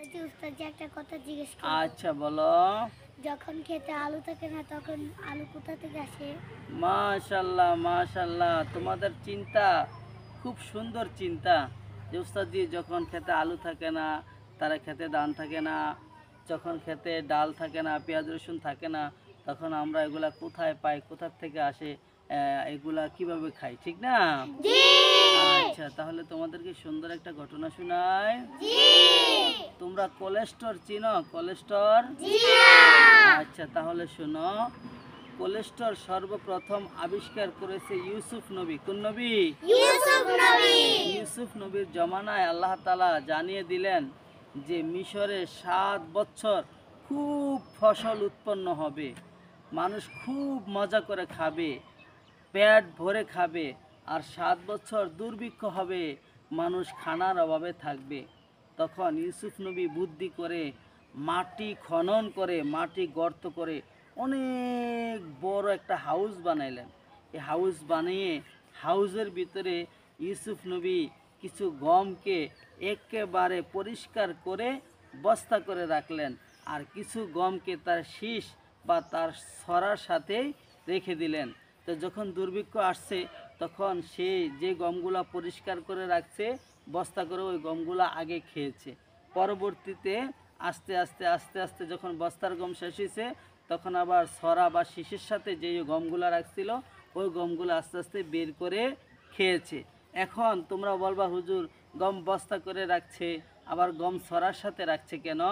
একটা কথা জিজ্ঞেস করব। আচ্ছা বলো। যখন খেতে আলু থাকে না তখন আলু কোথা থেকে আসে? মাশাল্লাহ মাশাল্লাহ, তোমাদের চিন্তা খুব সুন্দর চিন্তা। যে উস্তাদজি, যখন খেতে আলু থাকে না, তারা খেতে ধান থাকে না, যখন খেতে ডাল থাকে না, পেঁয়াজ রসুন থাকে না, তখন আমরা এগুলা কোথায় পাই, কোথা থেকে আসে, এগুলা কিভাবে খাই, ঠিক না? জি। আচ্ছা, তাহলে তোমাদেরকে সুন্দর একটা ঘটনা শোনাই। জি। তোমরা কোলেস্টর চিনো? কোলেস্টর? জি না। আচ্ছা, তাহলে শোনো। কোলেস্টর সর্বপ্রথম আবিষ্কার করেছে ইউসুফ নবী। কোন নবী? ইউসুফ নবী। ইউসুফ নবীর জমানায় আল্লাহ তাআলা জানিয়ে দিলেন যে মিশরে 7 বছর খুব ফসল উৎপন্ন হবে, মানুষ খুব মজা করে খাবে, পেট ভরে খাবে। আর 7 বছর দুর্ভিক্ষ হবে, মানুষ খানার অভাবে থাকবে। তখন ইউসুফ নবী বুদ্ধি করে মাটি খনন করে, মাটি গর্ত করে অনেক বড় একটা হাউস বানাইলেন। এই হাউস বানিয়ে হাউসের ভিতরে ইউসুফ নবী কিছু গমকে একেবারে পরিষ্কার করে বস্তা করে রাখলেন, আর কিছু গমকে তার শীষ বা তার ছড়ার সাথেই রেখে দিলেন। তো যখন দুর্ভিক্ষ আসছে, তখন সে যে গমগুলা পরিষ্কার করে রাখছে বস্তা করে, ওই গমগুলা আগে খেয়েছে। পরবর্তীতে আস্তে আস্তে আস্তে আস্তে যখন বস্তার গম শেষ হয়েছে, তখন আবার ছড়া বা শীষের সাথে যে গমগুলা রাখছিল, ওই গমগুলো আস্তে আস্তে বের করে খেয়েছে। এখন তোমরা বলবা, হুজুর, গম বস্তা করে রাখছে, আবার গম ছড়ার সাথে রাখছে কেন?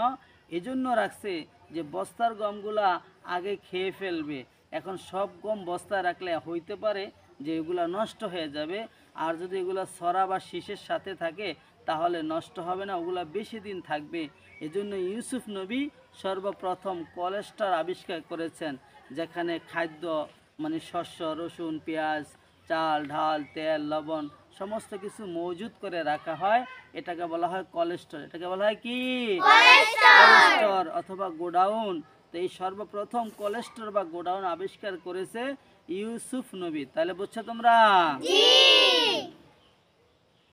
এজন্য রাখছে যে বস্তার গমগুলা আগে খেয়ে ফেলবে। এখন সব গম বস্তায় রাখলে হইতে পারে যে এগুলা নষ্ট হয়ে যাবে, আর যদি এগুলা ছড়া বা শীষের সাথে থাকে তাহলে নষ্ট হবে না, ওগুলা বেশি দিন থাকবে। এজন্য ইউসুফ নবী সর্বপ্রথম কোলেস্টর আবিষ্কার করেছেন, যেখানে খাদ্য মানে শস্য, রসুন, পেঁয়াজ, চাল, ঢাল, তেল, লবণ সমস্ত কিছু মজুদ করে রাখা হয়। এটাকে বলা হয় কোলেস্টর। এটাকে বলা হয় কি? কোলেস্টর অথবা গোডাউন। তো এই সর্বপ্রথম কোলেস্টর বা গোডাউন আবিষ্কার করেছে ইউসুফ নবী। তাহলে বুঝছো তোমরা?